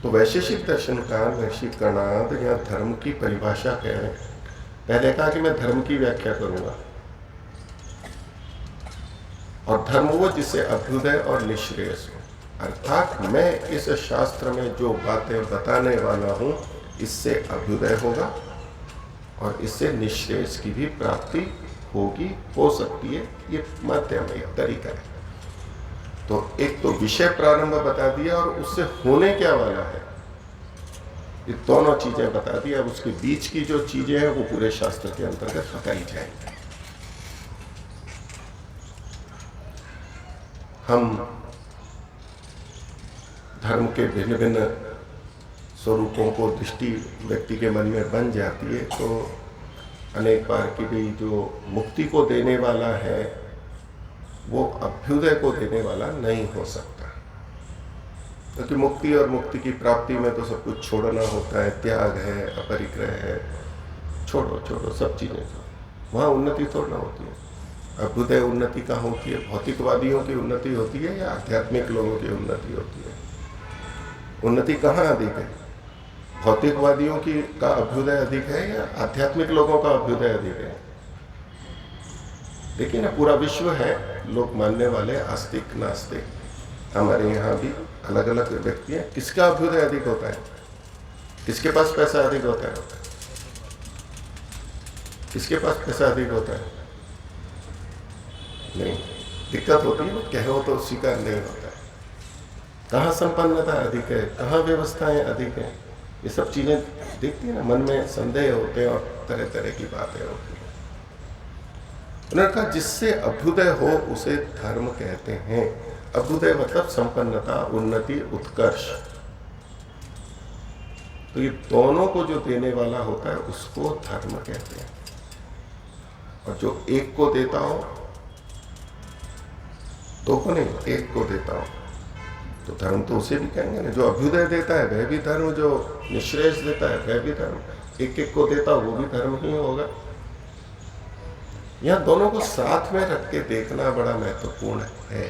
तो वैशेषिक दर्शन का वैश्विक गणाद या धर्म की परिभाषा क्या है? पहले कहा कि मैं धर्म की व्याख्या करूंगा, और धर्म वो जिससे अभ्युदय और निश्रेयस हो, अर्थात मैं इस शास्त्र में जो बातें बताने वाला हूं इससे अभ्युदय होगा और इससे निश्रेयस की भी प्राप्ति होगी, हो सकती है। ये माध्यम एक तरीका है। तो एक तो विषय प्रारंभ बता दिया और उससे होने क्या वाला है, ये दोनों चीजें बता दी। अब उसके बीच की जो चीजें हैं वो पूरे शास्त्र के अंतर्गत बताई जाएंगी। हम धर्म के भिन्न भिन्न स्वरूपों को दृष्टि व्यक्ति के मन में बन जाती है, तो अनेक बार की भी जो मुक्ति को देने वाला है वो अभ्युदय को देने वाला नहीं हो सकता, क्योंकि मुक्ति और मुक्ति की प्राप्ति में तो सब कुछ छोड़ना होता है, त्याग है, अपरिग्रह है, छोड़ो छोड़ो सब चीजें। वहां उन्नति थोड़ा होती है। अभ्युदय उन्नति कहाँ होती है? भौतिकवादियों की उन्नति होती है या आध्यात्मिक लोगों की उन्नति होती है? उन्नति कहाँ अधिक है? भौतिकवादियों की का अभ्युदय अधिक है या आध्यात्मिक लोगों का अभ्युदय अधिक है? देखिए ना, पूरा विश्व है लोग मानने वाले, आस्तिक नास्तिक, हमारे यहाँ भी अलग अलग व्यक्ति हैं। किसका अभ्युदय अधिक होता है? किसके पास पैसा अधिक होता है? किसके पास पैसा अधिक होता है? नहीं, दिक्कत होती है, कहो तो स्वीकार नहीं होता है। कहाँ संपन्नता अधिक है, कहाँ व्यवस्थाएं अधिक हैं, ये सब चीजें देखती है ना, मन में संदेह होते हैं और तरह तरह की बातें होती हैं। उन्होंने कहा जिससे अभ्युदय हो उसे धर्म कहते हैं। अभ्युदय मतलब संपन्नता, उन्नति, उत्कर्ष। तो ये दोनों को जो देने वाला होता है उसको धर्म कहते हैं। और जो एक को देता हो, दो को नहीं, एक को देता हो, तो धर्म तो उसे भी कहेंगे ना। जो अभ्युदय देता है वह भी धर्म, जो निश्रेयस देता है वह भी धर्म। एक एक को देता हो वो भी धर्म ही होगा। यहां दोनों को साथ में रख के देखना बड़ा महत्वपूर्ण है।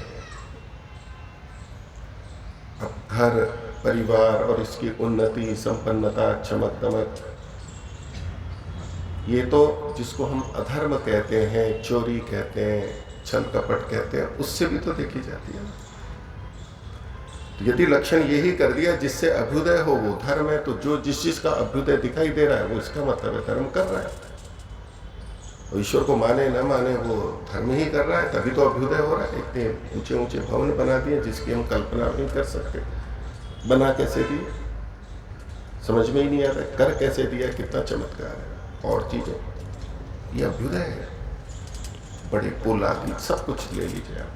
अब घर परिवार और इसकी उन्नति, संपन्नता, चमक दमक, ये तो जिसको हम अधर्म कहते हैं, चोरी कहते हैं, छल कपट कहते हैं, उससे भी तो देखी जाती है। तो यदि लक्षण यही कर दिया जिससे अभ्युदय हो वो धर्म है, तो जो जिस चीज का अभ्युदय दिखाई दे रहा है वो इसका मतलब है धर्म कर रहा है। ईश्वर को माने न माने वो धर्म ही कर रहा है, तभी तो अभ्युदय हो रहा है। इतने ऊंचे ऊंचे भवन बना दिए जिसकी हम कल्पना नहीं कर सकते। बना कैसे दिए समझ में ही नहीं आता, कर कैसे दिया, कितना चमत्कार है। और चीजें, ये अभ्युदय है। बड़े पुल आदि सब कुछ ले लीजिए आप।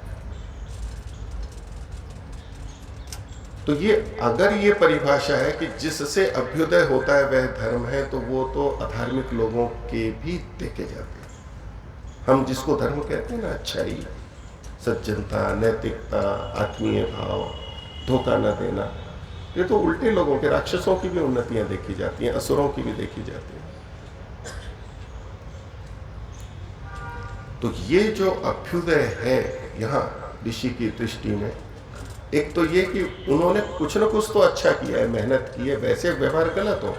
तो ये अगर ये परिभाषा है कि जिससे अभ्युदय होता है वह धर्म है, तो वो तो अधार्मिक लोगों के भी देखे जाते हैं। हम जिसको धर्म कहते हैं ना, अच्छाई, सज्जनता, नैतिकता, आत्मीय भाव, धोखा न देना, ये तो उल्टे लोगों के, राक्षसों की भी उन्नतियां देखी जाती हैं, असुरों की भी देखी जाती हैं। तो ये जो अभ्युदय है यहाँ ऋषि की दृष्टि में, एक तो ये कि उन्होंने कुछ न कुछ तो अच्छा किया है, मेहनत की है। वैसे व्यवहार गलत हो,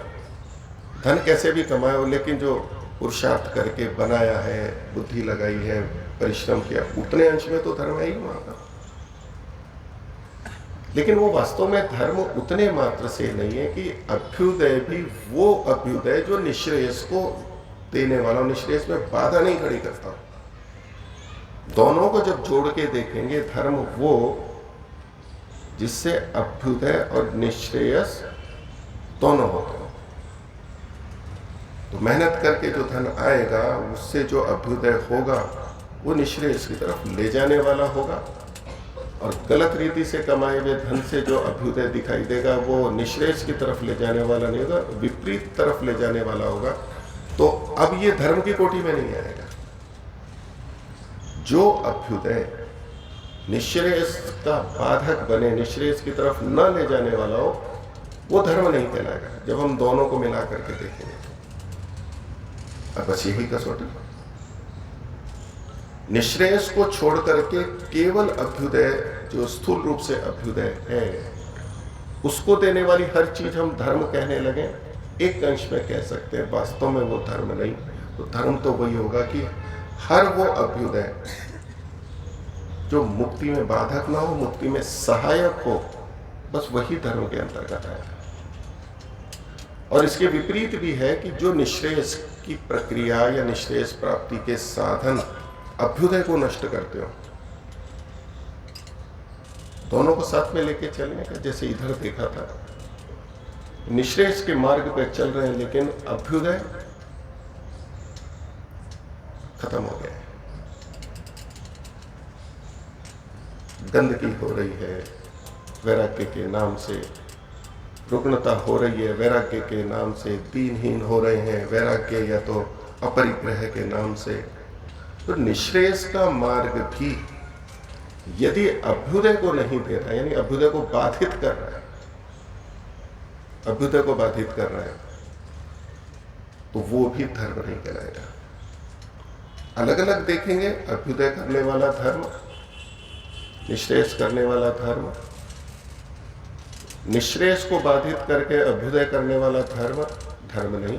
धन कैसे भी कमाए हो, लेकिन जो पुरुषार्थ करके बनाया है, बुद्धि लगाई है, परिश्रम किया, उतने अंश में तो धर्म है ही वहां का। लेकिन वो वास्तव में धर्म उतने मात्र से नहीं है कि अभ्युदय भी वो अभ्युदय जो निश्रेयस को देने वाला, निश्रेयस में बाधा नहीं खड़ी करता। दोनों को जब जोड़ के देखेंगे, धर्म वो जिससे अभ्युदय और निश्रेयस दोनों होते हैं। तो मेहनत करके जो धन आएगा उससे जो अभ्युदय होगा वो निश्रेयस की तरफ ले जाने वाला होगा, और गलत रीति से कमाए हुए धन से जो अभ्युदय दिखाई देगा वो निश्रेयस की तरफ ले जाने वाला नहीं होगा, विपरीत तरफ ले जाने वाला होगा। तो अब ये धर्म की कोटि में नहीं आएगा। जो अभ्युदय निश्रेयस का बाधक बने, निश्रेयस की तरफ न ले जाने वाला हो, वो धर्म नहीं कहलाएगा। जब हम दोनों को मिला करके देखेंगे, अब बस यही कसौटी, निश्रेयस को छोड़ करके केवल अभ्युदय, जो स्थूल रूप से अभ्युदय है, उसको देने वाली हर चीज हम धर्म कहने लगे, एक अंश में कह सकते हैं, वास्तव में वो धर्म नहीं। तो धर्म तो वही होगा कि हर वो अभ्युदय जो मुक्ति में बाधक ना हो, मुक्ति में सहायक हो, बस वही धर्म के अंतर्गत है। और इसके विपरीत भी है कि जो निश्रेयस की प्रक्रिया या निश्रेयस प्राप्ति के साधन अभ्युदय को नष्ट करते हो, दोनों को साथ में लेके चलने का, जैसे इधर देखा था, निश्रेयस के मार्ग पर चल रहे हैं लेकिन अभ्युदय खत्म हो गया है। गंदगी हो रही है वैराग्य के नाम से, रुग्णता हो रही है वैराग्य के नाम से, दीनहीन हो रहे हैं वैराग्य या तो अपरिग्रह के नाम से। तो निश्रेयस का मार्ग भी यदि अभ्युदय को नहीं दे रहा है, यानी अभ्युदय को बाधित कर रहा है, अभ्युदय को बाधित कर रहा है, तो वो भी धर्म नहीं कहलाएगा। अलग अलग देखेंगे, अभ्युदय करने वाला धर्म, निश्रेयस करने वाला धर्म, निश्रेयस को बाधित करके अभ्युदय करने वाला धर्म धर्म नहीं।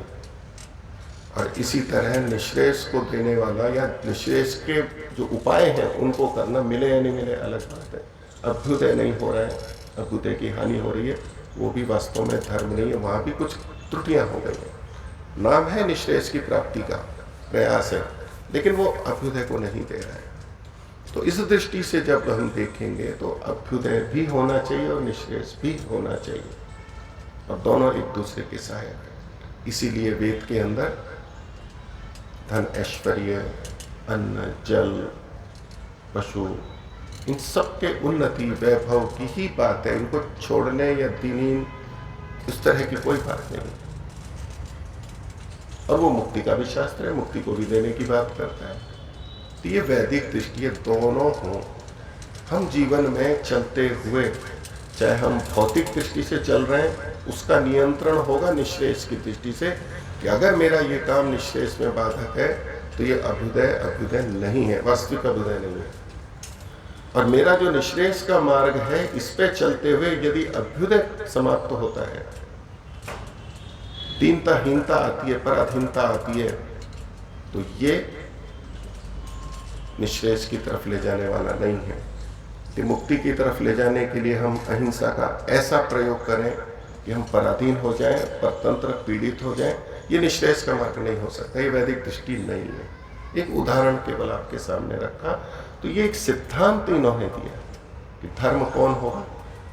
और इसी तरह निश्रेयस को देने वाला या निश्रेयस के जो उपाय हैं उनको करना, मिले या नहीं मिले अलग बात है। अभ्युदय नहीं हो रहा है, अभ्युदय की हानि हो रही है, वो भी वास्तव में धर्म नहीं है, वहां भी कुछ त्रुटियां हो गई हैं। नाम है निश्रेयस की प्राप्ति का प्रयास है, लेकिन वो अभ्युदय को नहीं दे रहा है। तो इस दृष्टि से जब हम देखेंगे तो अभ्युदय भी होना चाहिए और निश्रेयस भी होना चाहिए, और दोनों एक दूसरे के सहायक हैं। इसीलिए वेद के अंदर धन, ऐश्वर्य, अन्न, जल, पशु, इन सब के उन्नति वैभव की ही बात है। इनको छोड़ने या दीनीन इस तरह की कोई बात नहीं। और वो मुक्ति का भी शास्त्र है, मुक्ति को भी देने की बात करता है। तो ये वैदिक दृष्टि, ये दोनों हों, हम जीवन में चलते हुए, चाहे हम भौतिक दृष्टि से चल रहे हैं, उसका नियंत्रण होगा निश्रेयस की दृष्टि से, कि अगर मेरा ये काम निश्रेयस में बाधक है तो ये अभ्युदय नहीं है, वास्तविक अभ्युदय नहीं है। और मेरा जो निश्रेयस का मार्ग है, इस पे चलते हुए यदि अभ्युदय समाप्त होता है, दीनता, हीनता आती है, पराधीनता आती है, तो ये निश्रेयस की तरफ ले जाने वाला नहीं है। कि मुक्ति की तरफ ले जाने के लिए हम अहिंसा का ऐसा प्रयोग करें कि हम पराधीन हो जाएं, परतंत्र, पीड़ित हो जाएं, ये निश्रेयस का मार्ग नहीं हो सकता। ये वैदिक दृष्टि नहीं है। एक उदाहरण केवल आपके सामने रखा, तो ये एक सिद्धांत इन्होंने दिया कि धर्म कौन होगा,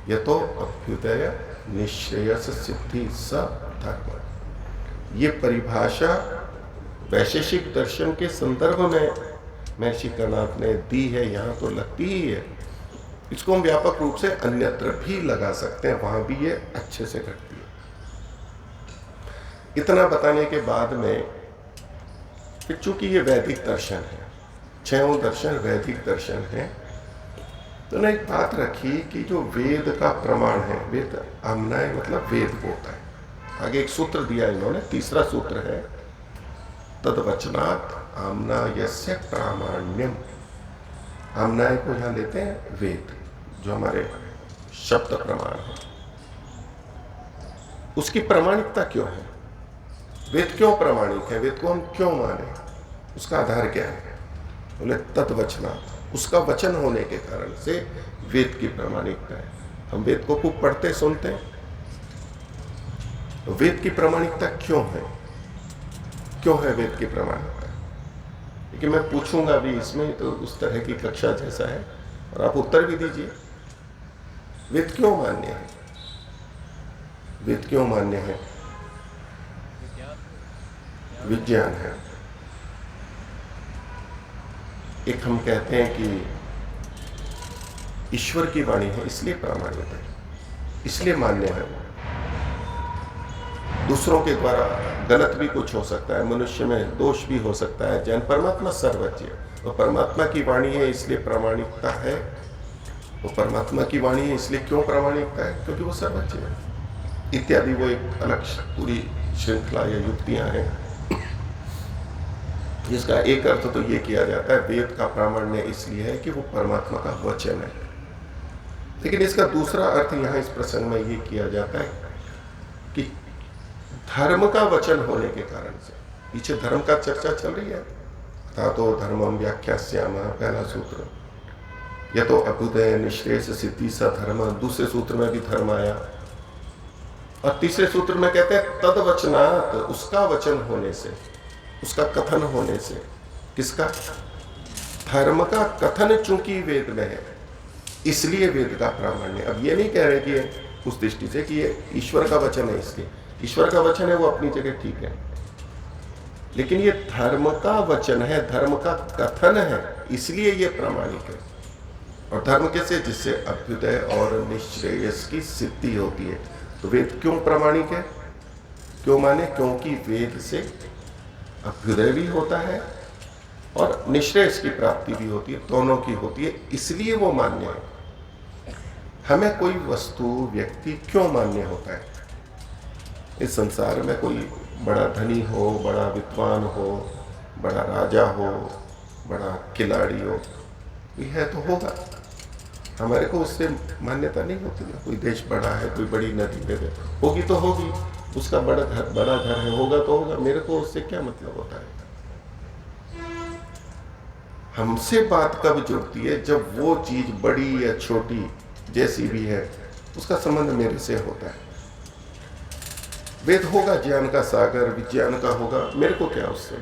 यह तो अभ्युदय निश्रेयस सिद्धि स धर्म। ये परिभाषा वैशेषिक दर्शन के संदर्भ में महर्षि कर्णाद ने दी है, यहाँ तो लगती ही है। इसको हम व्यापक रूप से अन्यत्र भी लगा सकते हैं, वहां भी ये अच्छे से घटती है। इतना बताने के बाद में कि चूंकि ये वैदिक दर्शन है, छहों दर्शन वैदिक दर्शन है, तो ने एक बात रखी कि जो वेद का प्रमाण है, वेद आमनाय मतलब वेद होता है। आगे एक सूत्र दिया इन्होंने, तीसरा सूत्र है तद्वचनात् आमनायस्य प्रामाण्यम। आमनाय को यहां लेते हैं वेद, जो हमारे शब्द प्रमाण है, उसकी प्रामाणिकता क्यों है, वेद क्यों प्रामाणिक है, वेद को हम क्यों माने, उसका आधार क्या है? बोले तद्वचनात्, उसका वचन होने के कारण से वेद की प्रामाणिकता है। हम वेद को खूब पढ़ते सुनते हैं, तो वेद की प्रामाणिकता क्यों है, क्यों है वेद की प्रामाणिकता? लेकिन मैं पूछूंगा भी इसमें, तो उस तरह की कक्षा जैसा है, और आप उत्तर भी दीजिए। वेद क्यों मान्य है, वेद क्यों मान्य है? विज्ञान है। एक हम कहते हैं कि ईश्वर की वाणी है, इसलिए प्रामाणिक है, इसलिए मान्य है। दूसरों के द्वारा गलत भी कुछ हो सकता है, मनुष्य में दोष भी हो सकता है, जैन परमात्मा सर्वज्ञ है, तो परमात्मा की वाणी है इसलिए प्रामाणिकता है। वो परमात्मा की वाणी है इसलिए क्यों प्रामाणिकता है? क्योंकि वो सर्वज्ञ है इत्यादि। वो एक अलग पूरी श्रृंखला या युक्तियां हैं, जिसका एक अर्थ तो ये किया जाता है, वेद का प्रामाण्य इसलिए है कि वो परमात्मा का वचन है। लेकिन इसका दूसरा अर्थ यहाँ इस प्रसंग में ये किया जाता है कि धर्म का वचन होने के कारण से, पीछे धर्म का चर्चा चल रही है, था तो धर्मम व्याख्यास्यामः पहला सूत्र, या तो अभ्युदय निश्रेयस सिद्धि स धर्म, दूसरे सूत्र में भी धर्म आया, और तीसरे सूत्र में कहते हैं तद वचनात्, उसका वचन होने से, उसका कथन होने से। किसका? धर्म का कथन चूंकि वेद में है इसलिए वेद का प्रामाण्य। अब ये नहीं कह रहे कि ये उस दृष्टि से कि ये ईश्वर का वचन है, इसलिए ईश्वर का वचन है वो अपनी जगह ठीक है, लेकिन ये धर्म का वचन है, धर्म का कथन है, इसलिए ये प्रामाणिक है। और धर्म कैसे? जिससे अभ्युदय और निश्रेयस की सिद्धि होती है। तो वेद क्यों प्रामाणिक है? क्यों माने? क्योंकि वेद से अभ्युदय भी होता है और निश्रेयस की प्राप्ति भी होती है, दोनों की होती है, इसलिए वो मान्य है। हमें कोई वस्तु व्यक्ति क्यों मान्य होता है? इस संसार में कोई बड़ा धनी हो, बड़ा विद्वान हो, बड़ा राजा हो, बड़ा खिलाड़ी हो, यह तो होगा, हमारे को उससे मान्यता नहीं होती ना। कोई देश बड़ा है, कोई बड़ी नदी में होगी तो होगी, उसका बड़ा घर है, होगा तो होगा, मेरे को उससे क्या मतलब होता है? हमसे बात कब जुड़ती है? जब वो चीज बड़ी या छोटी जैसी भी है उसका संबंध मेरे से होता है। वेद होगा ज्ञान का सागर, विज्ञान का होगा, मेरे को क्या उससे?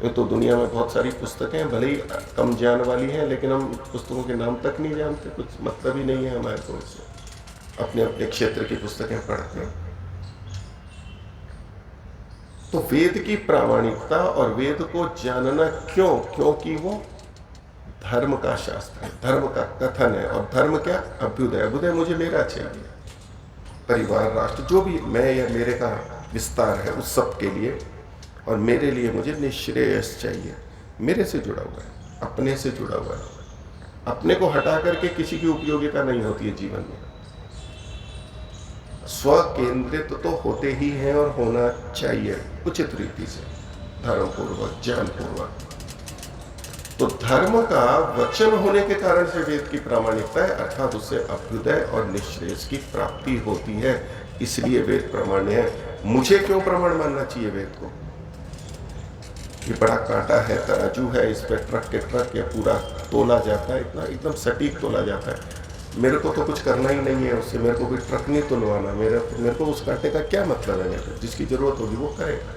तो दुनिया में बहुत सारी पुस्तकें हैं, भले ही कम ज्ञान वाली हैं, लेकिन हम पुस्तकों के नाम तक नहीं जानते, कुछ मतलब ही नहीं है हमारे को उससे। अपने अपने क्षेत्र की पुस्तकें पढ़ते हैं। तो वेद की प्रामाणिकता और वेद को जानना क्यों? क्योंकि वो धर्म का शास्त्र है, धर्म का कथन है। और धर्म क्या? अभ्युदय। अभ्युदय मुझे मेरा चाहिए, परिवार, राष्ट्र, जो भी मैं या मेरे का विस्तार है उस सब के लिए, और मेरे लिए मुझे निश्रेयस चाहिए, मेरे से जुड़ा हुआ है, अपने से जुड़ा हुआ है। अपने को हटा करके किसी की उपयोगिता नहीं होती है जीवन में। स्व केंद्रित तो होते ही हैं और होना चाहिए उचित रीति से, धर्म पूर्वक, ज्ञान पूर्वक। तो धर्म का वचन होने के कारण से वेद की प्रामाणिकता है, अर्थात उससे अभ्युदय और निश्रेयस की प्राप्ति होती है, इसलिए वेद प्रामाण्य है। मुझे क्यों प्रमाण मानना चाहिए वेद को? ये बड़ा कांटा है, तराजू है, इस पर ट्रक के ट्रक या पूरा तोला जाता है, इतना एकदम सटीक तोला जाता है। मेरे को तो कुछ करना ही नहीं है उससे, मेरे को कोई ट्रक नहीं तोलवाना, मेरे को उस कांटे का क्या मतलब है? मेरे को जिसकी जरूरत होगी वो करेगा।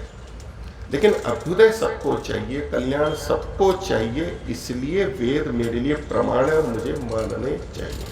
लेकिन अभ्युदय सबको चाहिए, कल्याण सबको चाहिए, इसलिए वेद मेरे लिए प्रमाण है और मुझे मानने चाहिए।